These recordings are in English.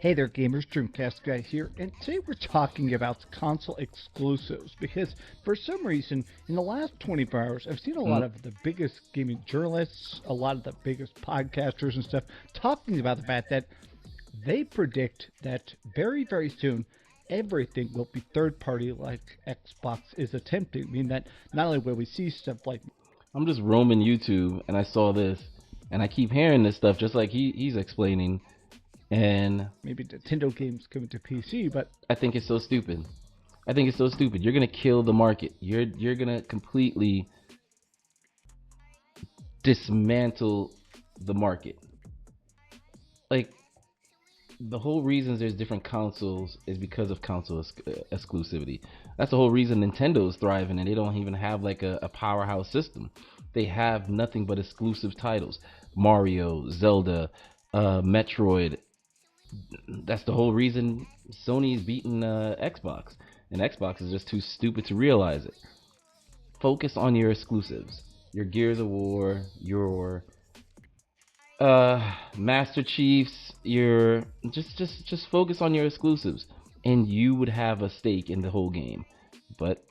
Hey there gamers, DreamCast Guys here, and today we're talking about console exclusives because for some reason in the last 24 hours I've seen a lot of the biggest gaming journalists, a lot of the biggest podcasters and stuff talking about the fact that they predict that very, very soon everything will be third party like Xbox is attempting. I mean that not only will we see stuff like I'm just roaming YouTube and I saw this and I keep hearing this stuff just like he's explaining, and maybe Nintendo games coming to PC, but I think it's so stupid. I think it's so stupid. You're gonna kill the market. You're gonna completely dismantle the market. Like, the whole reason there's different consoles is because of console exclusivity. That's the whole reason Nintendo's thriving and they don't even have like a powerhouse system. They have nothing but exclusive titles. Mario, Zelda, Metroid. That's the whole reason Sony's beaten Xbox. And Xbox is just too stupid to realize it. Focus on your exclusives. Your Gears of War, your Master Chiefs, your just focus on your exclusives and you would have a stake in the whole game. But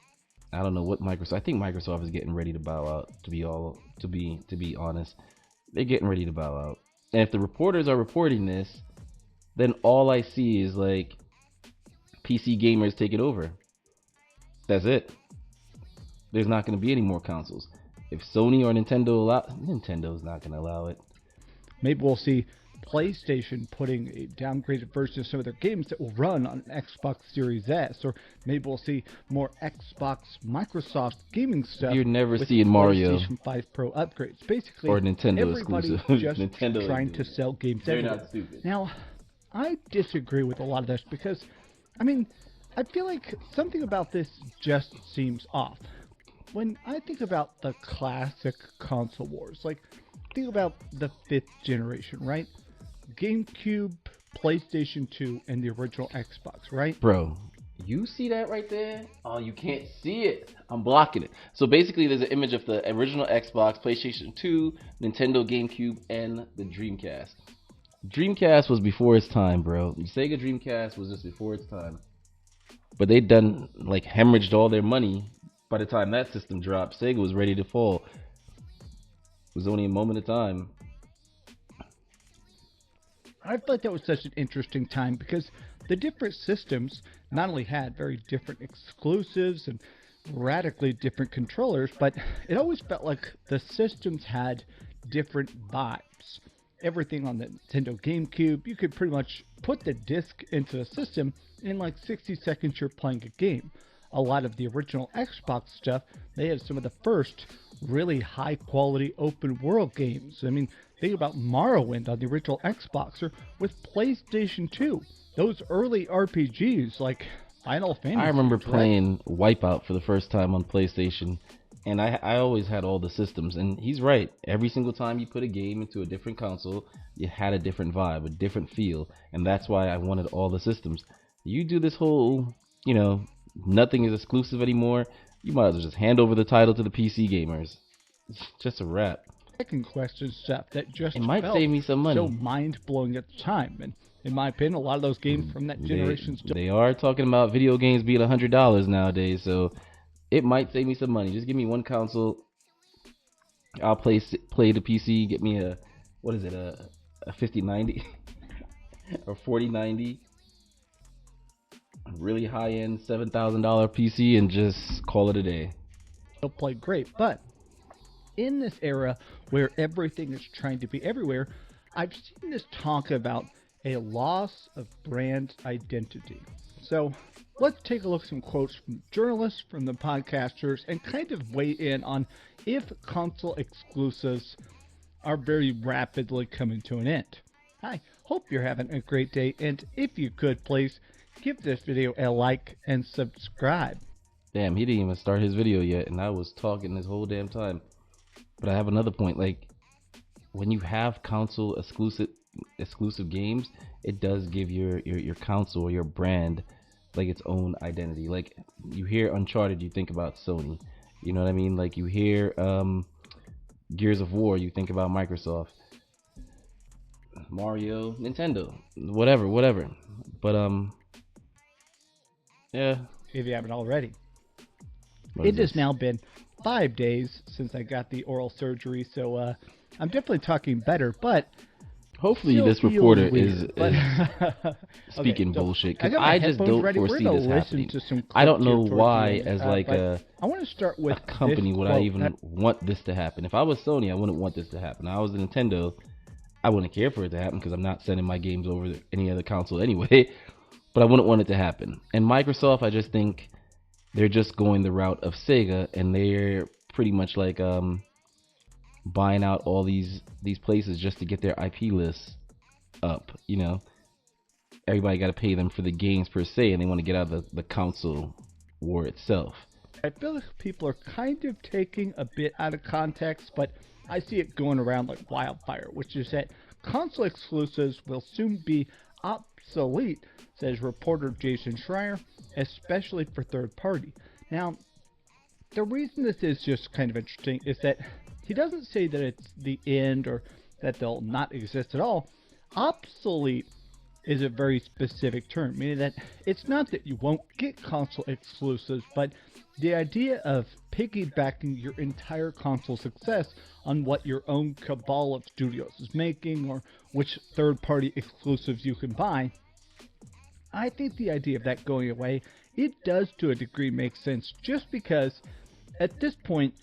I don't know what Microsoft. I think Microsoft is getting ready to bow out. To be honest, they're getting ready to bow out. And if the reporters are reporting this, then all I see is like PC gamers taking over. That's it. There's not going to be any more consoles. If Sony or Nintendo allow, Nintendo's not going to allow it. Maybe we'll see PlayStation putting a downgraded version of some of their games that will run on Xbox Series S, or maybe we'll see more Xbox, Microsoft gaming stuff. You're never seeing Mario PlayStation 5 Pro upgrades. Basically, or Nintendo everybody exclusive. just Nintendo trying to sell games. They're everywhere. not stupid. Now, I disagree with a lot of this because, I mean, I feel like something about this just seems off. When I think about the classic console wars, like think about the 5th generation, right? GameCube, PlayStation 2, and the original Xbox, right? Bro, you see that right there? Oh, you can't see it. I'm blocking it. So basically, there's an image of the original Xbox, PlayStation 2, Nintendo GameCube, and the Dreamcast. Dreamcast was before its time, bro. Sega Dreamcast was just before its time. But they done, like, hemorrhaged all their money. By the time that system dropped, Sega was ready to fall. It was only a moment of time. I feel like that was such an interesting time because the different systems not only had very different exclusives and radically different controllers, but it always felt like the systems had different vibes. Everything on the Nintendo GameCube, you could pretty much put the disc into the system, and in like 60 seconds you're playing a game. A lot of the original Xbox stuff, they had some of the first really high quality open world games. I mean, think about Morrowind on the original Xbox, or with PlayStation 2. Those early RPGs like Final Fantasy. I remember playing Wipeout for the first time on PlayStation, and I always had all the systems. And he's right. Every single time you put a game into a different console, you had a different vibe, a different feel. And that's why I wanted all the systems. You do this whole, nothing is exclusive anymore, you might as well just hand over the title to the PC gamers. It's just a wrap. Second question stuff that just it might save me some money. So mind-blowing at the time. And in my opinion, a lot of those games from that generation they are talking about video games being $100 nowadays, so it might save me some money. Just give me one console. I'll play the PC. Get me a 5090 or 4090. Really high-end $7,000 PC and just call it a day. They'll play great, but in this era where everything is trying to be everywhere, I've seen this talk about a loss of brand identity. So let's take a look at some quotes from journalists, from the podcasters, and kind of weigh in on if console exclusives are very rapidly coming to an end. I hope you're having a great day, and if you could, please give this video a like and subscribe. Damn, he didn't even start his video yet, and I was talking this whole damn time. But I have another point. Like, when you have console exclusive games, it does give your console or your brand like its own identity. Like, you hear Uncharted, you think about Sony. You know what I mean? Like, you hear Gears of War, you think about Microsoft. Mario, Nintendo, whatever. But yeah. If you haven't already. What It is has this? now been 5 days since I got the oral surgery, so I'm definitely talking better, but Hopefully still this feels reporter weird. is But speaking okay, so bullshit, I because got my I just headphones don't ready. We're foresee gonna this listen happening. to some I clips don't here know towards the why, end, as like but I want to start with a company, this would I quote. even want this to happen. If I was Sony, I wouldn't want this to happen. I was Nintendo, I wouldn't care for it to happen because I'm not sending my games over to any other console anyway. But I wouldn't want it to happen. And Microsoft, I just think they're just going the route of Sega, and they're pretty much like buying out all these places just to get their IP lists up. You know, everybody got to pay them for the games per se, and they want to get out of the console war itself. I feel like people are kind of taking a bit out of context, but I see it going around like wildfire, which is that console exclusives will soon be obsolete, says reporter Jason Schreier, especially for third party. Now, the reason this is just kind of interesting is that he doesn't say that it's the end or that they'll not exist at all. Obsolete is a very specific term, meaning that it's not that you won't get console exclusives, but the idea of piggybacking your entire console success on what your own cabal of studios is making or which third party exclusives you can buy. I think the idea of that going away, it does to a degree make sense just because at this point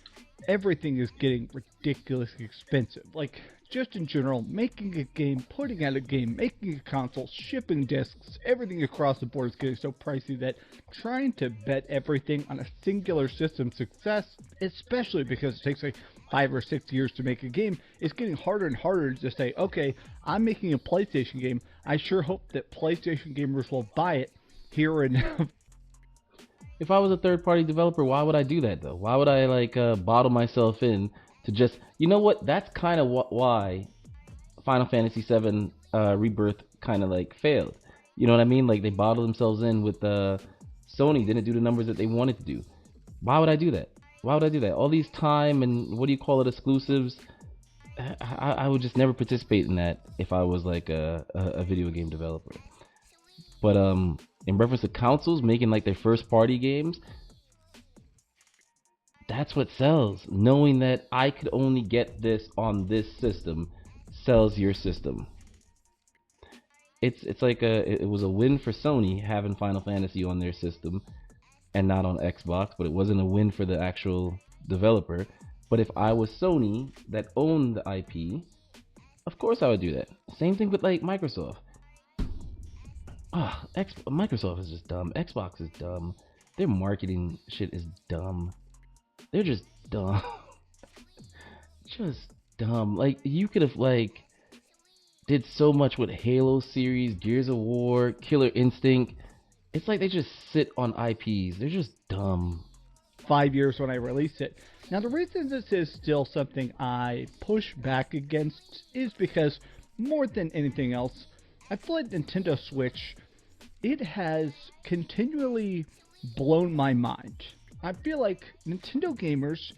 everything is getting ridiculously expensive. Like, just in general, making a game, putting out a game, making a console, shipping discs, everything across the board is getting so pricey that trying to bet everything on a singular system success, especially because it takes like 5 or 6 years to make a game, is getting harder and harder to say, okay, I'm making a PlayStation game. I sure hope that PlayStation gamers will buy it here and If I was a third party developer, why would I do that though? Why would I like bottle myself in to just, you know what? That's kind of why Final Fantasy VII Rebirth kind of like failed. You know what I mean? Like they bottled themselves in with Sony didn't do the numbers that they wanted to do. Why would I do that? Why would I do that? All these time and what do you call it, exclusives? I would just never participate in that if I was like a video game developer. But in reference to consoles making like their first party games, that's what sells. Knowing that I could only get this on this system sells your system. It's like it was a win for Sony having Final Fantasy on their system and not on Xbox, but it wasn't a win for the actual developer. But if I was Sony that owned the IP, of course I would do that. Same thing with like Microsoft. Microsoft is just dumb. Xbox is dumb. Their marketing shit is dumb. They're just dumb. Just dumb. Like you could have like did so much with Halo series, Gears of War, Killer Instinct. It's like they just sit on IPs. They're just dumb. 5 years when I release it. Now, the reason this is still something I push back against is because, more than anything else, I feel like Nintendo Switch, it has continually blown my mind. I feel like Nintendo gamers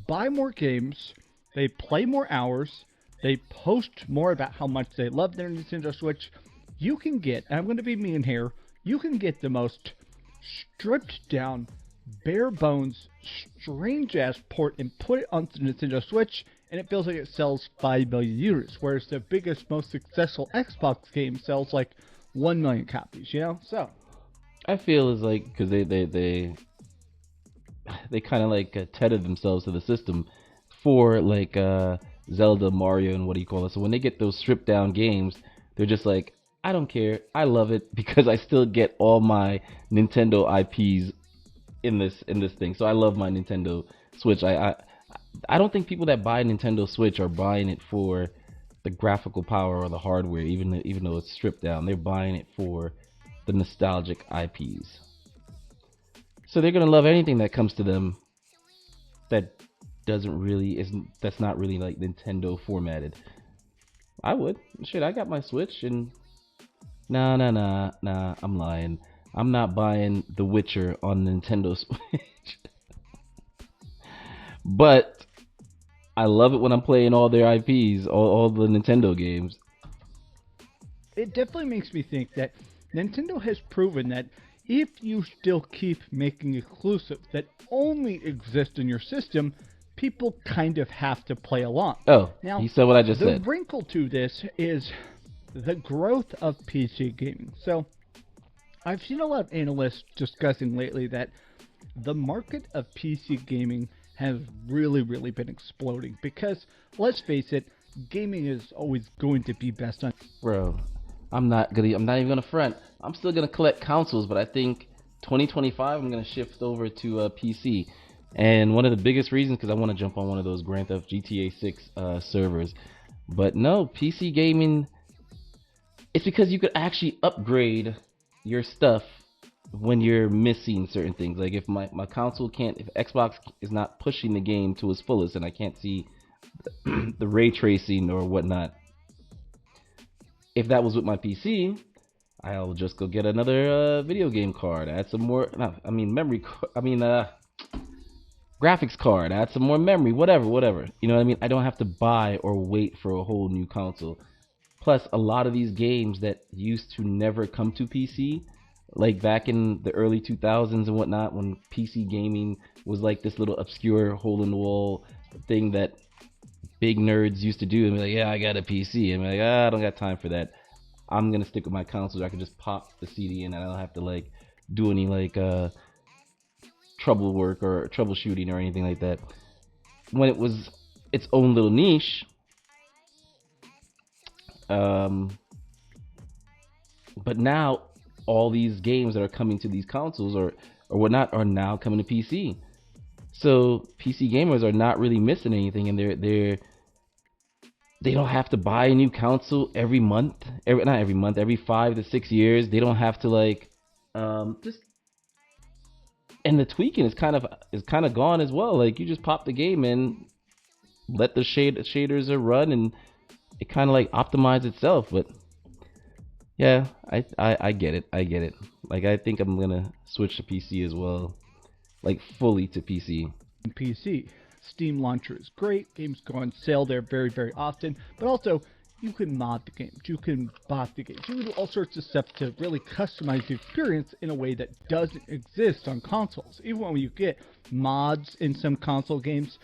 buy more games, they play more hours, they post more about how much they love their Nintendo Switch. You can get, and I'm going to be mean here, you can get the most stripped down, bare bones, strange ass port and put it onto the Nintendo Switch, and it feels like it sells 5 million units, whereas the biggest, most successful Xbox game sells like 1 million copies, you know? So, I feel is like because they kind of like tethered themselves to the system for like Zelda, Mario, and what do you call it? So when they get those stripped down games, they're just like, I don't care, I love it because I still get all my Nintendo IPs in this thing. So I love my Nintendo Switch. I don't think people that buy Nintendo Switch are buying it for the graphical power or the hardware, even though it's stripped down. They're buying it for the nostalgic IPs. So they're gonna love anything that comes to them that that's not really like Nintendo formatted. I would. Shit, I got my Switch and nah, I'm lying. I'm not buying The Witcher on Nintendo Switch. But I love it when I'm playing all their IPs, all the Nintendo games. it definitely makes me think that Nintendo has proven that if you still keep making exclusives that only exist in your system, people kind of have to play along. Oh, Now, he said what I just the said. wrinkle to this is the growth of PC gaming. So, I've seen a lot of analysts discussing lately that the market of PC gaming has really, really been exploding because, let's face it, gaming is always going to be best on. Bro, I'm not even gonna front. I'm still gonna collect consoles, but I think 2025 I'm gonna shift over to PC. And one of the biggest reasons, because I want to jump on one of those Grand Theft GTA 6 servers. But no, PC gaming, it's because you could actually upgrade your stuff when you're missing certain things. Like if my console can't, if Xbox is not pushing the game to its fullest and I can't see the ray tracing or whatnot, if that was with my PC, I'll just go get another video game card, add some more, graphics card, add some more memory, whatever. You know what I mean? I don't have to buy or wait for a whole new console. Plus, a lot of these games that used to never come to PC, like back in the early 2000s and whatnot, when PC gaming was like this little obscure hole-in-the-wall thing that big nerds used to do, and be like, yeah, I got a PC. And be like, I don't got time for that. I'm gonna stick with my console. I can just pop the CD in, and I don't have to like do any like trouble work or troubleshooting or anything like that. When it was its own little niche, but now all these games that are coming to these consoles or whatnot are now coming to PC. So PC gamers are not really missing anything, and they don't have to buy a new console every 5 to 6 years. They don't have to like just, and the tweaking is kind of gone as well. Like you just pop the game in, let the shaders run, and it kind of like optimize itself. But yeah, I get it. Like I think I'm gonna switch to PC as well, like fully to PC. PC. Steam launcher is great. Games go on sale there very, very often. But also, you can mod the games. You can bot the games. You can do all sorts of stuff to really customize the experience in a way that doesn't exist on consoles. Even when you get mods in some console games,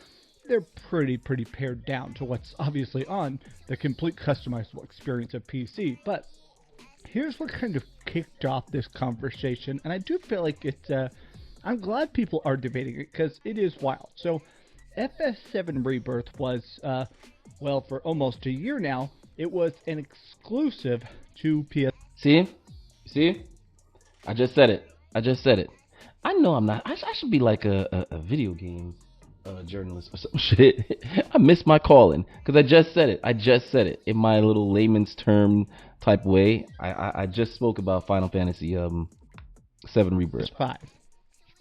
they're pretty pared down to what's obviously on the complete customizable experience of PC. But here's what kind of kicked off this conversation, and I do feel like it's I'm glad people are debating it because it is wild. So FF7 Rebirth was, for almost a year now, it was an exclusive to PS. See? I just said it. I know I'm not. I should be like a video game journalist or some shit. I missed my calling because I just said it in my little layman's term type way. I just spoke about Final Fantasy 7 Rebirth. PS5.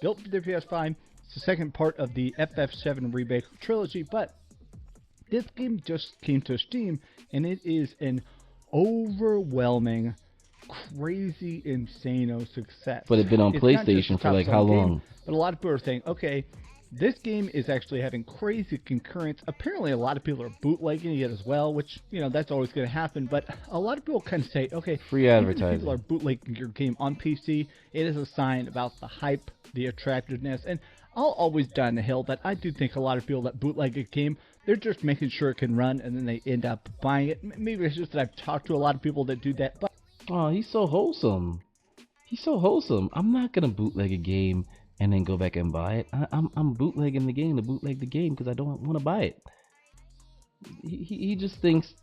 Built for the PS5. It's the second part of the FF7 remake trilogy, but this game just came to Steam, and it is an overwhelming, crazy, insano success. But it's been on PlayStation for like how long? Game, but a lot of people are saying, okay, this game is actually having crazy concurrence. Apparently, a lot of people are bootlegging it as well, which, that's always going to happen. But a lot of people kind of say, okay, free advertising. If people are bootlegging your game on PC, it is a sign about the hype, the attractiveness, and I'll always die on the hill that I do think a lot of people that bootleg a game, they're just making sure it can run, and then they end up buying it. Maybe it's just that I've talked to a lot of people that do that. But oh, he's so wholesome. I'm not gonna bootleg a game and then go back and buy it. I'm bootlegging the game to bootleg the game because I don't want to buy it. He just thinks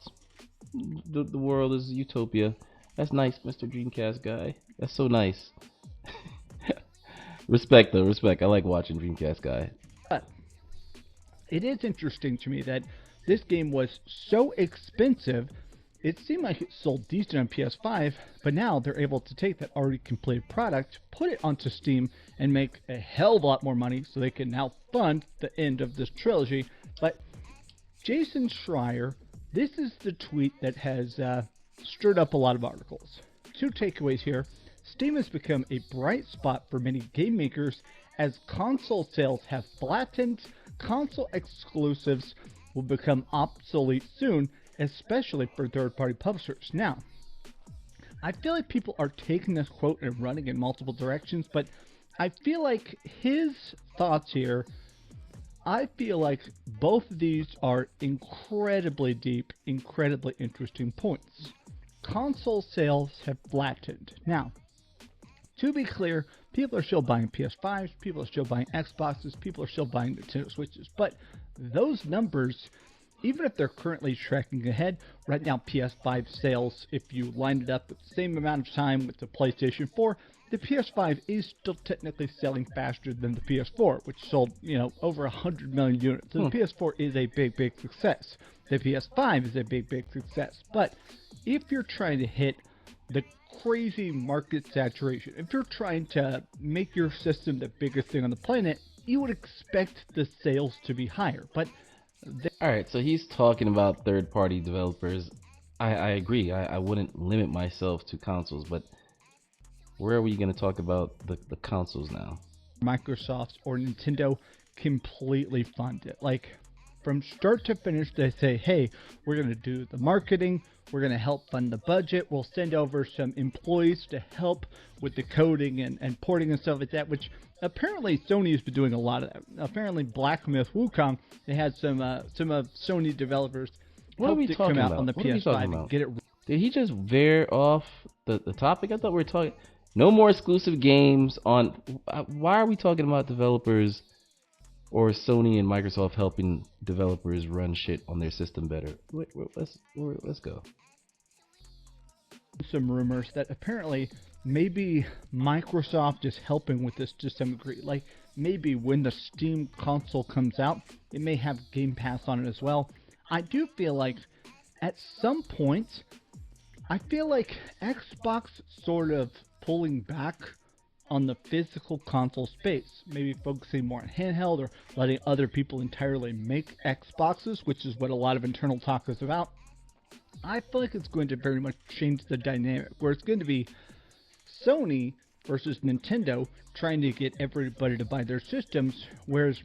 the world is utopia. That's nice, Mr. Dreamcast guy. That's so nice. Respect. I like watching Dreamcast guy. But it is interesting to me that this game was so expensive, it seemed like it sold decent on PS5, but now they're able to take that already completed product, put it onto Steam, and make a hell of a lot more money so they can now fund the end of this trilogy. But Jason Schreier, this is the tweet that has stirred up a lot of articles. 2 takeaways here. Steam has become a bright spot for many game makers as console sales have flattened. Console exclusives will become obsolete soon, especially for third-party publishers. Now, I feel like people are taking this quote and running in multiple directions, but I feel like his thoughts here, I feel like both of these are incredibly deep, incredibly interesting points. Console sales have flattened. Now, to be clear, people are still buying PS5s, people are still buying Xboxes, people are still buying Nintendo Switches, but those numbers, even if they're currently tracking ahead, right now PS5 sales, if you line it up at the same amount of time with the PlayStation 4, the PS5 is still technically selling faster than the PS4, which sold, over 100 million units. So the PS4 is a big, big success. The PS5 is a big, big success. But if you're trying to hit the crazy market saturation, if you're trying to make your system the biggest thing on the planet, you would expect the sales to be higher. But Alright, so he's talking about third-party developers. I agree. I wouldn't limit myself to consoles, but where are we going to talk about the consoles now? Microsoft or Nintendo completely fund it. Like, from start to finish, they say, hey, we're going to do the marketing, we're going to help fund the budget, we'll send over some employees to help with the coding and porting and stuff like that, which apparently Sony has been doing a lot of that. Apparently Black Myth Wukong, they had some of Sony developers help it come out on the PS5 and get it. Did he just veer off the topic? I thought we were talking no more exclusive games on. Why are we talking about developers or Sony and Microsoft helping developers run shit on their system better? Let's go. Some rumors that apparently maybe Microsoft is helping with this to some degree. Like, maybe when the Steam console comes out, it may have Game Pass on it as well. I do feel like at some point, I feel like Xbox sort of pulling back on the physical console space, maybe focusing more on handheld or letting other people entirely make Xboxes, which is what a lot of internal talk is about. I feel like it's going to very much change the dynamic, where it's going to be Sony versus Nintendo trying to get everybody to buy their systems, whereas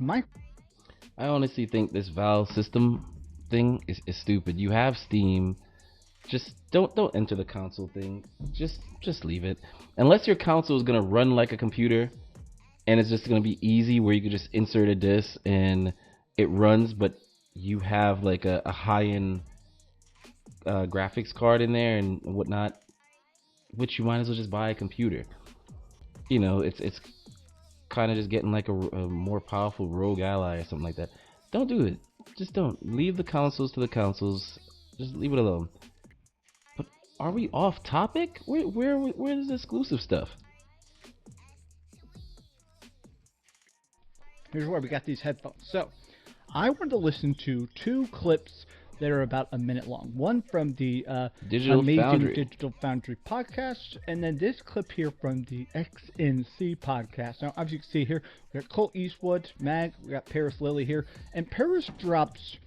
I honestly think this Valve system thing is stupid. You have Steam. Just don't enter the console thing. Just leave it. Unless your console is gonna run like a computer and it's just gonna be easy where you can just insert a disc and it runs, but you have like a high-end graphics card in there and whatnot, which you might as well just buy a computer. It's kind of just getting like a more powerful rogue ally or something like that. Don't do it. Just don't. Leave the consoles to the consoles. Just leave it alone. But are we off topic? Where's the exclusive stuff? Here's where we got these headphones. So, I wanted to listen to two clips that are about a minute long. One from the Amazing Digital Foundry podcast, and then this clip here from the XNC podcast. Now, as you can see here, we got Colt Eastwood, Mag, we got Paris Lilly here, and Paris drops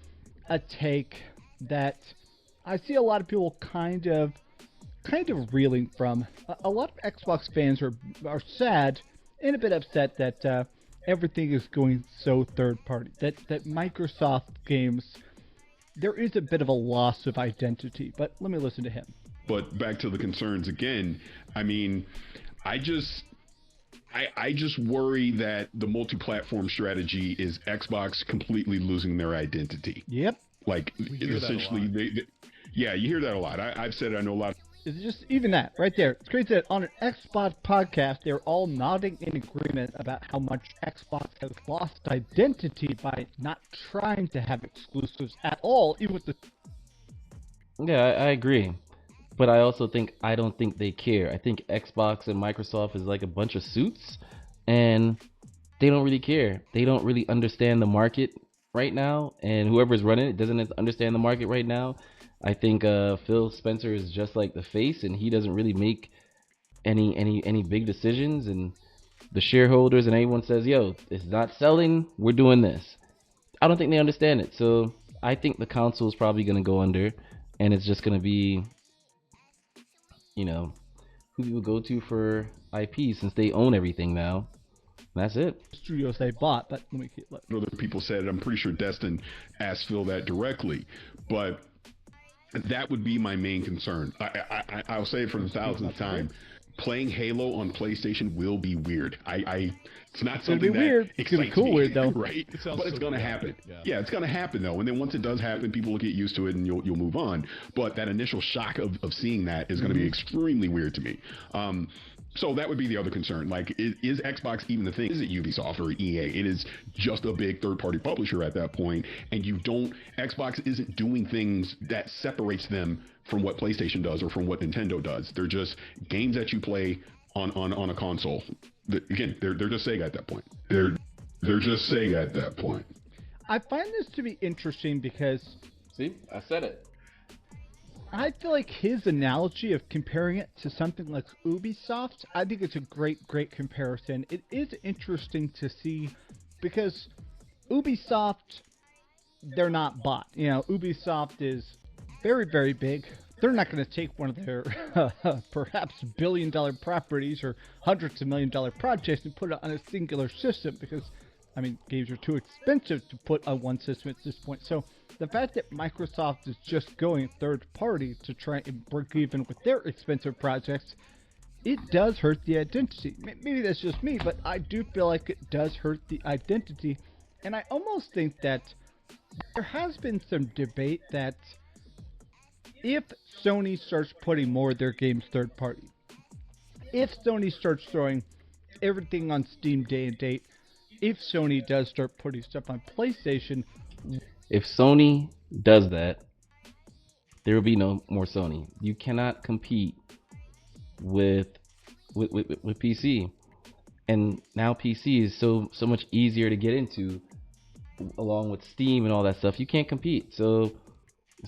a take that I see a lot of people kind of reeling from. A lot of Xbox fans are sad and a bit upset that everything is going so third party. That Microsoft games, there is a bit of a loss of identity, but let me listen to him. But back to the concerns again. I mean, I just worry that the multi-platform strategy is Xbox completely losing their identity. Yep. Like, essentially, yeah, you hear that a lot. I've said I know a lot. It's just even that right there. It's crazy that on an Xbox podcast, they're all nodding in agreement about how much Xbox has lost identity by not trying to have exclusives at all, even with the. Yeah, I agree. But I don't think they care. I think Xbox and Microsoft is like a bunch of suits, and they don't really care. They don't really understand the market right now, and whoever's running it doesn't understand the market right now. I think Phil Spencer is just like the face, and he doesn't really make any big decisions. And the shareholders and everyone says, "Yo, it's not selling. We're doing this." I don't think they understand it. So I think the console is probably going to go under, and it's just going to be, who people go to for IP since they own everything now. That's it. Studios they bought, but let me other people said it. I'm pretty sure Destin asked Phil that directly, but That would be my main concern. I'll say it for the thousandth time. Playing Halo on PlayStation will be weird. It's not something that weird. It's gonna be excites cool me, weird though. right? But it's gonna happen. Yeah. Yeah, it's gonna happen though. And then once it does happen, people will get used to it and you'll move on. But that initial shock of seeing that is gonna be extremely weird to me. So that would be the other concern. Like, is Xbox even the thing? Is it Ubisoft or EA? It is just a big third-party publisher at that point, and Xbox isn't doing things that separates them from what PlayStation does or from what Nintendo does. They're just games that you play on a console. Again, they're just Sega at that point. They're just Sega at that point. I find this to be interesting because See, I said it. I feel like his analogy of comparing it to something like Ubisoft, I think it's a great comparison. It is interesting to see because Ubisoft, they're not bought. You know, Ubisoft is very big. They're not going to take one of their perhaps billion-dollar properties or hundreds of million-dollar projects and put it on a singular system because, I mean, games are too expensive to put on one system at this point. So the fact that Microsoft is just going third party to try and break even with their expensive projects, it does hurt the identity. Maybe that's just me, but I do feel like it does hurt the identity. And I almost think that there has been some debate that if Sony starts putting more of their games third party, if Sony starts throwing everything on Steam day and date, if Sony does start putting stuff on PlayStation, If Sony does that, there will be no more Sony. You cannot compete with PC, and now PC is so much easier to get into, along with Steam and all that stuff. You can't compete, so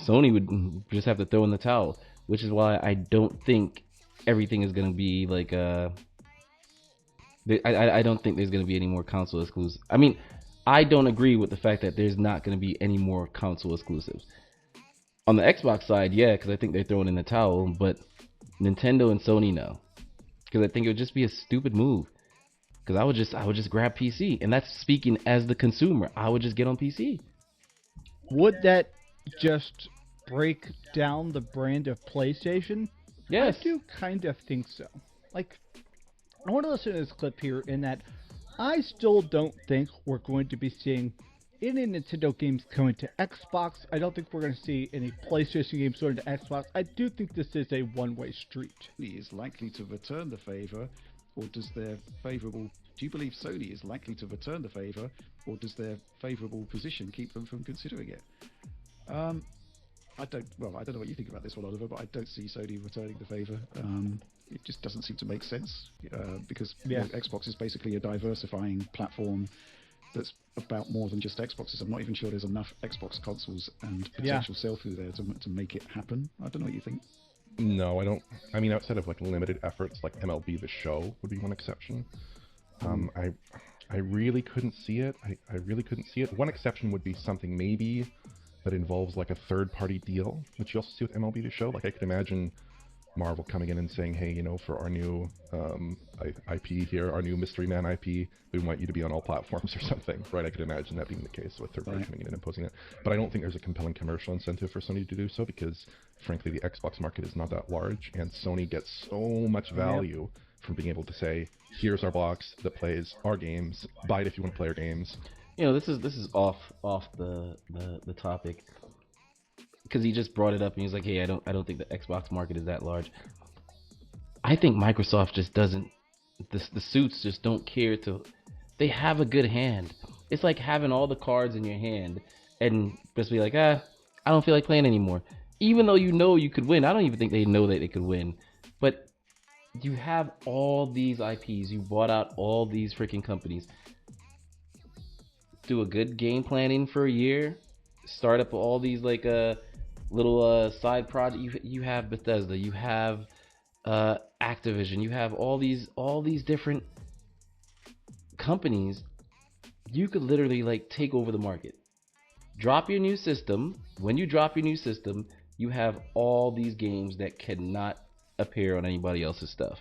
Sony would just have to throw in the towel, which is why I don't think everything is going to be like I don't think there's going to be any more console exclusives. I mean, I don't agree with the fact that there's not going to be any more console exclusives. On the Xbox side, yeah, because I think they're throwing in the towel, but Nintendo and Sony, no. Because I think it would just be a stupid move. Because I would just grab PC, and that's speaking as the consumer. I would just get on PC. would that just break down the brand of PlayStation? Yes. I do kind of think so. Like, I want to listen to this clip here in that I still don't think we're going to be seeing any Nintendo games coming to Xbox. I don't think we're going to see any PlayStation games going to Xbox. I do think this is a one-way street. Is likely to return the favor, or does their favorable... Do you believe Sony is likely to return the favor, or does their favorable position keep them from considering it? I don't know what you think about this one, Oliver, but I don't see Sony returning the favor. It just doesn't seem to make sense because you know, Xbox is basically a diversifying platform that's about more than just Xboxes. I'm not even sure there's enough Xbox consoles and potential sell-through there to make it happen. I don't know what you think. No, I don't. I mean, outside of like limited efforts, like MLB The Show would be one exception. I really couldn't see it. I really couldn't see it. One exception would be something maybe that involves like a third-party deal, which you also see with MLB The Show. Like I could imagine Marvel coming in and saying, hey, you know, for our new IP here, our new Mystery Man IP, we want you to be on all platforms or something, right? I could imagine that being the case with third party coming in and imposing it. But I don't think there's a compelling commercial incentive for Sony to do so because, frankly, the Xbox market is not that large, and Sony gets so much value from being able to say, here's our box that plays our games, buy it if you want to play our games. You know, this is off the topic, because he just brought it up and he's like, hey, I don't think the Xbox market is that large. I think Microsoft just doesn't, the suits just don't care to, they have a good hand. It's like having all the cards in your hand and just be like, I don't feel like playing anymore. Even though you know you could win. I don't even think they know that they could win. But you have all these IPs, you bought out all these freaking companies. Do a good game planning for a year, start up all these like little side projects. You have Bethesda, you have Activision, you have all these different companies. You could literally like take over the market. Drop your new system. When you drop your new system, you have all these games that cannot appear on anybody else's stuff,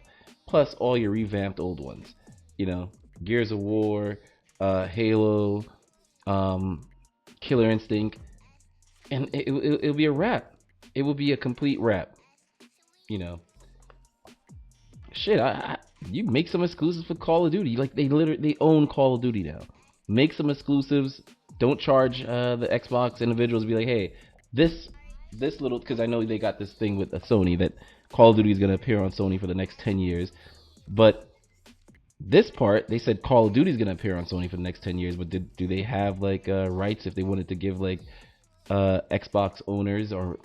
plus all your revamped old ones. You know, Gears of War, Halo, Killer Instinct, and it'll be a wrap. it would be a complete wrap. You know, shit. You make some exclusives for Call of Duty. Like they own Call of Duty now. Make some exclusives. Don't charge the Xbox individuals. Be like, hey, this little, because I know they got this thing with Sony that Call of Duty is going to appear on Sony for the next 10 years. But this part, they said Call of Duty is going to appear on Sony for the next 10 years. But do they have like rights if they wanted to give like Xbox owners, or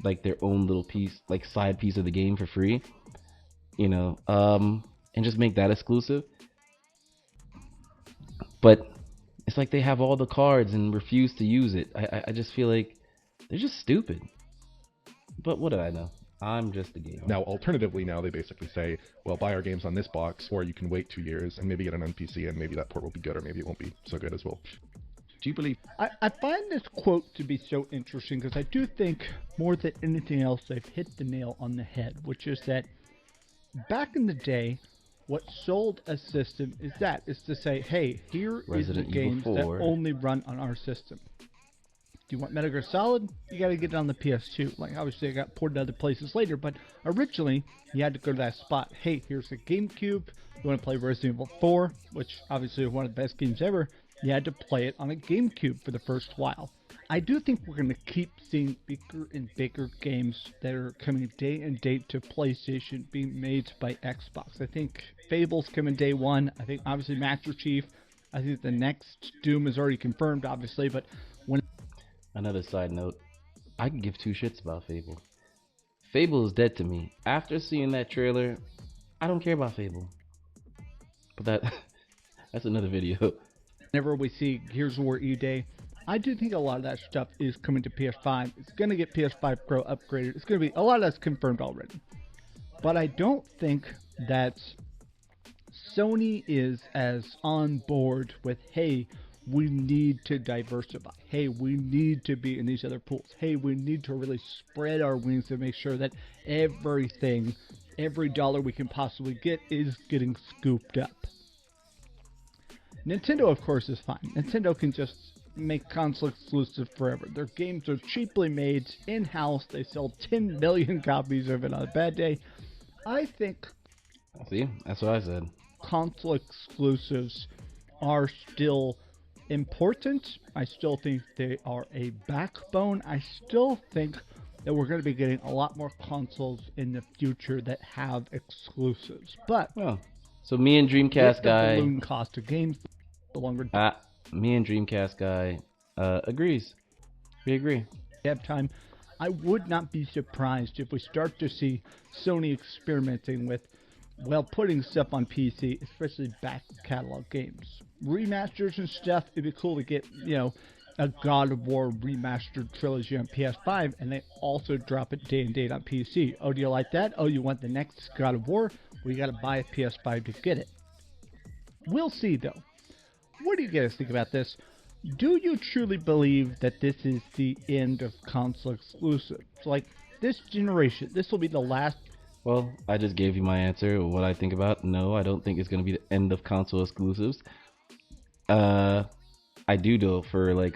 like their own little piece, like side piece of the game for free? And just make that exclusive? But it's like they have all the cards and refuse to use it. I just feel like they're just stupid. But what do I know? I'm just a gamer. Now, alternatively, now they basically say, well, buy our games on this box, or you can wait 2 years and maybe get an NPC, and maybe that port will be good, or maybe it won't be so good as well. Do you believe? I find this quote to be so interesting because I do think more than anything else they've hit the nail on the head, which is that back in the day, what sold a system is to say, hey, here Resident is the games Evil 4. that only run on our system. Do you want Metal Gear Solid? You got to get it on the PS2. Like, obviously, it got ported to other places later, but originally, you had to go to that spot. Hey, here's the GameCube. You want to play Resident Evil 4, which obviously is one of the best games ever. You had to play it on a GameCube for the first while. I do think we're going to keep seeing bigger and bigger games that are coming day and date to PlayStation being made by Xbox. I think Fable's coming day one. I think obviously Master Chief. I think the next Doom is already confirmed, obviously, but when... Another side note, I can give two shits about Fable. Fable is dead to me. After seeing that trailer, I don't care about Fable. But that's another video. Whenever we see Gears of War E-Day, I do think a lot of that stuff is coming to PS5. It's going to get PS5 Pro upgraded. It's going to be, a lot of that's confirmed already. But I don't think that Sony is as on board with, hey, we need to diversify. Hey, we need to be in these other pools. Hey, we need to really spread our wings to make sure that everything, every dollar we can possibly get is getting scooped up. Nintendo, of course, is fine. Nintendo can just make console exclusive forever. Their games are cheaply made in-house. They sell 10 million copies of it on a bad day. I think... See, that's what I said. Console exclusives are still important. I still think they are a backbone. I still think that we're going to be getting a lot more consoles in the future that have exclusives. But well, so me and DreamCast Guy, the balloon cost of games, the longer me and DreamCast Guy agrees. We agree. Have time. I would not be surprised if we start to see Sony experimenting with, well, putting stuff on PC, especially back catalog games. Remasters and stuff, it'd be cool to get, a God of War remastered trilogy on PS5, and they also drop it day and date on PC. Oh, do you like that? Oh, you want the next God of War? Well, you gotta buy a PS5 to get it. We'll see, though. What do you guys think about this? Do you truly believe that this is the end of console exclusives? Like, this generation, this will be the last... Well, I just gave you my answer, what I think about. No, I don't think it's going to be the end of console exclusives. I do, though, for, like,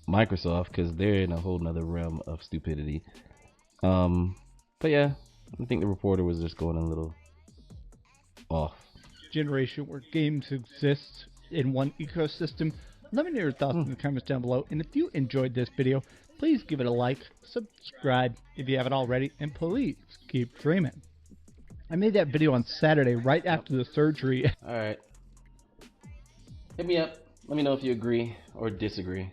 Microsoft, because they're in a whole nother realm of stupidity. But, yeah, I think the reporter was just going a little off. Generation where games exist in one ecosystem. Let me know your thoughts in the comments down below. And if you enjoyed this video, please give it a like, subscribe if you haven't already, and please keep dreaming. I made that video on Saturday right after the surgery. Alright. Hit me up. Let me know if you agree or disagree.